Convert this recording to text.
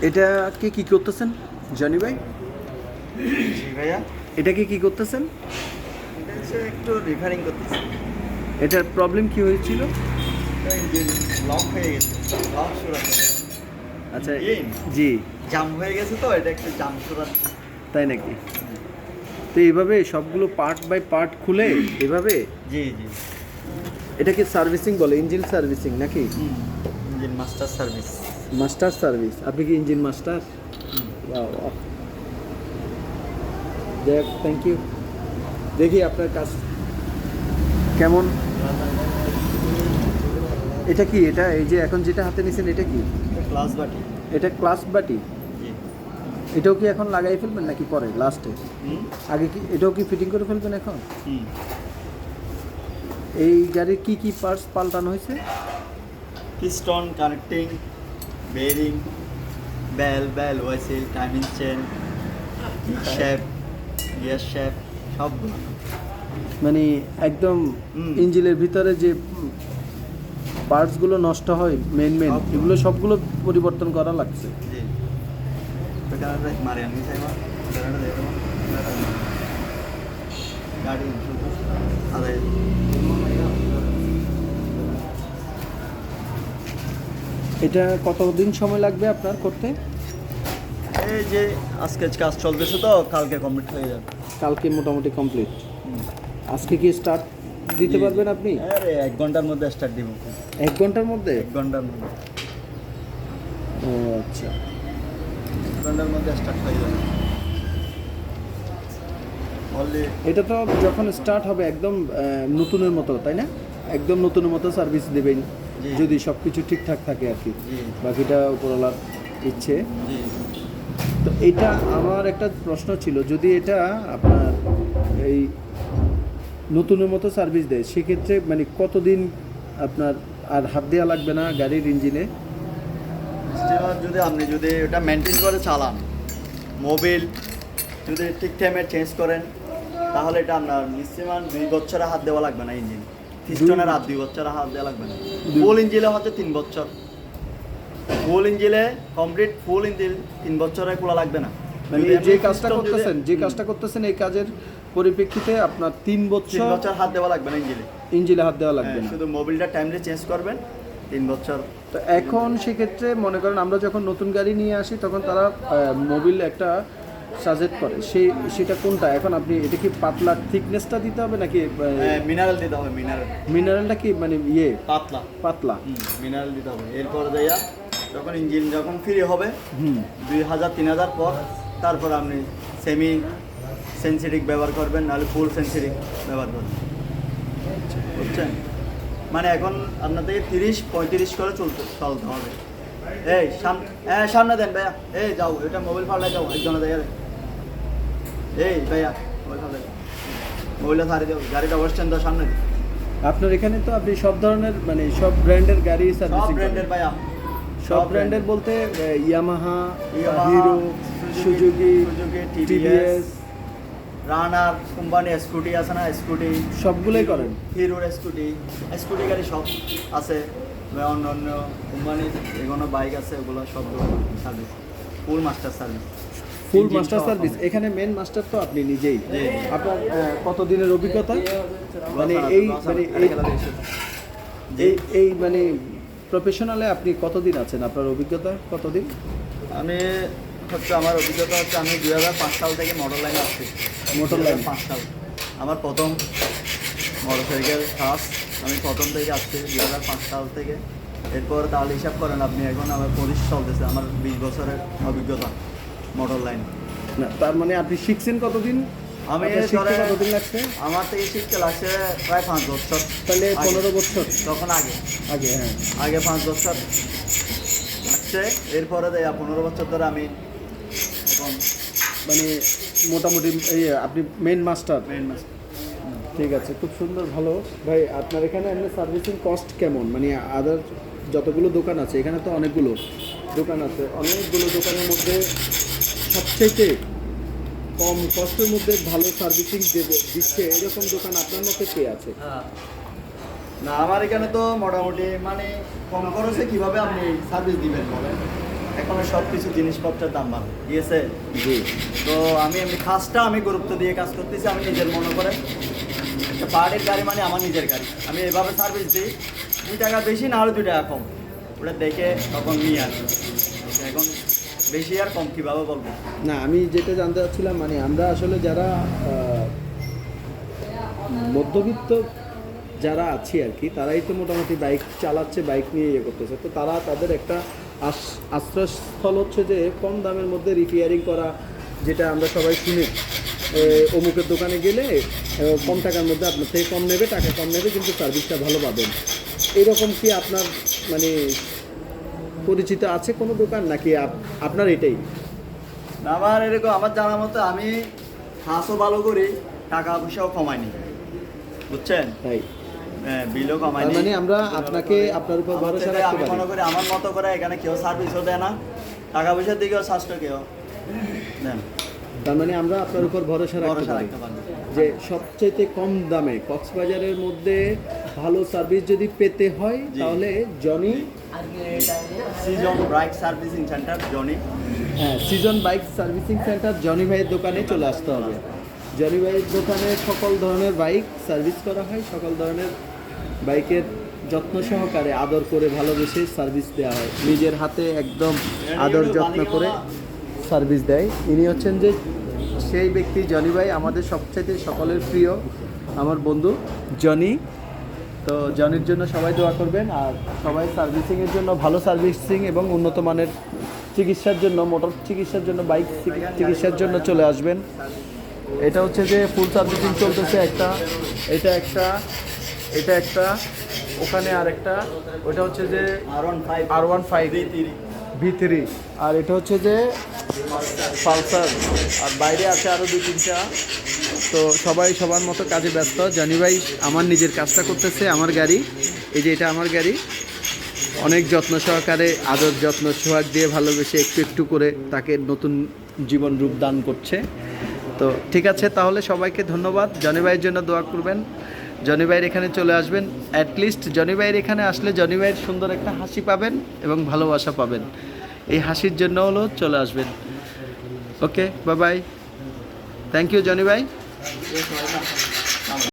এটা কি করতেছেন জনি ভাই? জি ভাইয়া, এটাকে কি করতেছেন? এটা হচ্ছে একটু রিপেয়ারিং করতেছি। এটার প্রবলেম কি হয়েছিল? ইঞ্জিন লক হয়ে গেছে, লক সরাচ্ছে। আচ্ছা, ইঞ্জিন জি, জাম হয়ে গেছে, তো এটা একটু জাম সরাচ্ছে। তাই নাকি? তো এইভাবে সবগুলো পার্ট বাই পার্ট খুলে এভাবে জি জি। এটাকে সার্ভিসিং বলে, ইঞ্জিন সার্ভিসিং নাকি? Engine master service. Master service. আপনি কি ইঞ্জিন মাস্টার? দেখ, থ্যাংক ইউ। দেখি আপনার কাজ কেমন। এটা কি? এটা এই যে এখন যেটা হাতে নিছেন এটা কি? ক্লাস বাটি। এটা ক্লাস বাটি। জি। এটাও কি এখন লাগাই ফেলবেন নাকি পরে লাস্টে? আগে কি এটাও কি ফিটিং করে ফেলবেন এখন? এই গাড়ির কি কি পার্টস পাল্টানো হয়েছে? পিস্টন, কানেক্টিং, বেয়ারিং, বেল ওয়েসেল, টাইমিং চেন, শেপ, গিয়ার শেপ, সবগুলো। মানে একদম ইঞ্জিনের ভিতরে যে পার্টসগুলো নষ্ট হয় মেন সবগুলো। এগুলো সবগুলো পরিবর্তন করা লাগছে। জি। Sekarang Marian ini saya mah, sekarang ada apa? Gaड़ी ada. এটা কতদিন সময় লাগবে আপনার করতে? এই যে আজকে কাজ চলতেছে, তো কালকে কমপ্লিট হয়ে যাবে। কালকে মোটামুটি কমপ্লিট। আজকে কি স্টার্ট দিতে পারবেন আপনি? আরে 1 ঘন্টার মধ্যে স্টার্ট দিব। 1 ঘন্টার মধ্যে? 1 ঘন্টার মধ্যে। ও আচ্ছা। 1 ঘন্টার মধ্যে স্টার্ট হয়ে যাবে। বললে এটা তো যখন স্টার্ট হবে একদম নতুনের মতো, তাই না? একদম নতুনের মতো সার্ভিস দেবেন জি। যদি সব কিছু ঠিকঠাক থাকে আর কি। জি বাকিটা উপরওয়ালার ইচ্ছে। জি। তো এটা আমার একটা প্রশ্ন ছিল, যদি এটা আপনার এই নতুনের মতো সার্ভিস দেয় সেক্ষেত্রে মানে কতদিন আপনার আর হাত দেওয়া লাগবে না গাড়ির ইঞ্জিনে? যদি আপনি যদি ওটা মেনটেন করে চালান, মোবিল যদি ঠিক টাইমে চেঞ্জ করেন, তাহলে এটা আপনার ম্যাক্সিমাম 2 বছরে হাত দেওয়া লাগবে না। ইঞ্জিন পিস্টনের হাত 2 বছরে হাত দেওয়া লাগবে না। ফুল ইঞ্জিনে হচ্ছে 3 বছর। ফুল ইঞ্জিনে কমপ্লিট ফুল ইঞ্জিন 3 বছরে খোলা লাগবে না। মানে যদি যে আপনি কাজটা piston করতেছেন যদি- যে কাজটা করতেছেন এই কাজের পরিপ্রেক্ষিতে আপনার 3 3 বছর বছর হাত দেওয়া লাগবে না ইঞ্জিনে। ইঞ্জিনে হাত দেওয়া লাগবে না। শুধু মোবিলটা টাইমলি চেঞ্জ করবেন, 3 বছর। তো এখন সেক্ষেত্রে মনে করেন আমরা যখন নতুন গাড়ি নিয়ে আসি তখন তারা মোবিল একটা সাজেস্ট করে, সেটা কোনটা? এখন আপনি এটা কি পাতলা থিকনেসটা দিতে হবে নাকি মিনারেল দিতে হবে, মিনারেল। মিনারেলটা কি মানে পাতলা। পাতলা? মিনারেল দিতে হবে। এরপর দেয়া যখন ইঞ্জিন যখন ফ্রি হবে, হুম 2000-3000 পর, তারপর আপনি সেমি সেন্সিটিভ ব্যবহার করবেন, নাহলে ফুল সেন্সিটিভ ব্যবহার করবেন। বুঝছেন? মানে এখন আপনাদের 30-35 করে চলতে হবে। এই সামনে দেন ভাইয়া। এই যাও, এটা মোবাইল ফাড়লে যাও, একজনে দেখা দেয়। এই ভাইয়া মোবাইল ফাড়লে যাও, মোবাইলটা ছাড়ি দেও, গাড়িটা ওয়েস্ট স্ট্যান্ড সামনে দিও। আপনার এখানে তো আপনি সব ধরনের মানে সব ব্র্যান্ডের গাড়ি সব সার্ভিসিং ব্র্যান্ডের ভাইয়া, সব ব্র্যান্ডের বলতে Yamaha, Yamaha, Hero, Suzuki, TVS, TVS Runner company scooty আছে না, স্কুটি সবগুলোই করেন? হিরোর স্কুটি গাড়ি সব আছে। অন্য অন্য কোম্পানির এগুলো বাইক আছে, ওগুলো সবগুলো সার্ভিস, ফুল মাস্টার সার্ভিস। ফুল মাস্টার সার্ভিস। এখানে মেন মাস্টার তো আপনি নিজেই। জি। আপনার কতদিনের অভিজ্ঞতা মানে এই মানে এই মানে প্রফেশনালে আপনি কতদিন আছেন? আপনার অভিজ্ঞতা কতদিন? আমি হচ্ছে আমার অভিজ্ঞতা হচ্ছে আমি 2005 সাল থেকে মোটর লাইনে আসছি। মোটর লাইন 5 সাল আমার প্রথম মোটরসাইকেল কাজ। আমি প্রথম থেকে আসছি 2005 সাল থেকে। এরপর তাহলে হিসাব করেন আপনি, এখন আমার 25 চলতেছে, আমার 20 বছরের অভিজ্ঞতা মোটর লাইন। না, তার মানে আপনি শিখছেন কতদিন? আমি আপনার শিখতে ধরেন কতদিন লাগছে? আমার থেকে শিখতে লাগছে প্রায় 5 বছর। তাহলে আগে। 15 বছর তখন আগে হ্যাঁ। আগে 5 বছর লাগছে। এরপরে দেয়া 15 বছর ধরে আমি এখন মানে মোটামুটি এই আপনি মেন মাস্টার। Main master. ঠিক আছে, খুব সুন্দর, ভালো ভাই। আপনার এখানে এমনি সার্ভিসিং কস্ট কেমন? মানে আদার যতগুলো দোকান আছে, এখানে তো অনেকগুলো দোকান আছে, অনেকগুলো দোকানের মধ্যে সবচেয়ে কম কস্টের মধ্যে ভালো সার্ভিসিং দিচ্ছে এরকম দোকান আপনার মধ্যে কে আছে? না, আমার এখানে তো মোটামুটি মানে কম খরচে কিভাবে আপনি সার্ভিস দিবেন বলেন। এখন সব কিছু জিনিসপত্রের দাম বাড়ে, ঠিক আছে? জি। তো আমি এমনি খাসটা আমি গুরুত্ব দিয়ে কাজ করতেছি, আমি নিজের মনে করে একটা পাহাড়ের গাড়ি মানে আমার নিজের গাড়ি, আমি এভাবে সার্ভিস দিই, 2 টাকা বেশি না হলে 2 টাকা কম, ওটা দেখে তখন নিয়ে আসি। এখন বেশি আর কম কীভাবে বলবো? না, আমি যেটা জানতে চাচ্ছিলাম মানে আমরা আসলে যারা মধ্যবিত্ত যারা আছি আর কি, তারাই তো মোটামুটি বাইক চালাচ্ছে, বাইক নিয়ে ইয়ে করতেছে, তো তারা তাদের একটা আশ্রয়স্থল হচ্ছে যে কম দামের মধ্যে রিপেয়ারিং করা, যেটা আমরা সবাই শুনি অমুকের দোকানে গেলে কম টাকার মধ্যে আপনার থেকে কম নেবে, টাকা কম নেবে, কিন্তু সার্ভিসটা ভালো পাবেন। এরকম কি আপনার মানে পরিচিত আছে কোনো দোকান, নাকি আপনার এটাই? আমার এরকম আমার জানা মতো আমি হাঁসও ভালো করি, টাকা পয়সাও কমাইনি, বুঝছেন? তাই বিলও তার কমাইনি। মানে আমরা আপনাকে আপনার উপর ভরসা আমি রাখতে মনে পারি। করি আমার মতো করে এখানে কেউ সার্ভিসও দেয় না, টাকা পয়সার দিকেও সাশ্রয় কেউ দেন, তার মানে আমরা আপনার উপর ভরসা রাখতে ভরসা পারি রাখতে পারি। যে সবচাইতে কম দামে কক্সবাজারের মধ্যে ভালো সার্ভিস যদি পেতে হয় জি। তাহলে Johnny, season bike servicing centre Johnny. হ্যাঁ, season bike servicing centre Johnny ভাইয়ের দোকানে চলে আসতে হবে। জনি ভাইয়ের দোকানে সকল ধরনের বাইক সার্ভিস করা হয়, সকল ধরনের বাইকের যত্ন সহকারে আদর করে ভালোবেসে সার্ভিস দেওয়া হয়, নিজের হাতে একদম আদর যত্ন করে সার্ভিস দেয়। ইনি হচ্ছেন যে সেই ব্যক্তি জনি ভাই, আমাদের সবচাইতে সকলের প্রিয় আমার বন্ধু জনি। তো জনির জন্য সবাই দোয়া করবেন, আর সবাই সার্ভিসিংয়ের জন্য, ভালো সার্ভিসিং এবং উন্নত মানের চিকিৎসার জন্য, মোটর চিকিৎসার জন্য, বাইক চিকিৎসার জন্য চলে আসবেন। এটা হচ্ছে যে ফুল সার্ভিসিং চলতেছে, একটা এটা একটা, এটা একটা, ওখানে আরেকটা, ওটা হচ্ছে যে R15 V3, আর এটা হচ্ছে যে পালসার, আর বাইরে আছে আরও 2-3টা। তো সবাই সবার মতো কাজে ব্যস্ত। জানি ভাই আমার নিজের কাজটা করতেছে, আমার গাড়ি, এই যে এটা আমার গাড়ি, অনেক যত্ন সহকারে আদর যত্ন সোহাগ দিয়ে ভালোবেসে একটু একটু করে তাকে নতুন জীবন রূপ দান করছে। তো ঠিক আছে, তাহলে সবাইকে ধন্যবাদ। জনি ভাইয়ের জন্য দোয়া করবেন, জনি ভাইয়ের এখানে চলে আসবেন। অ্যাটলিস্ট জনি ভাইয়ের এখানে আসলে জনি ভাইয়ের সুন্দর একটা হাসি পাবেন এবং ভালোবাসা পাবেন, এই হাসির জন্য হলো চলে আসবেন। Okay, bye bye, thank you Johnny ভাই।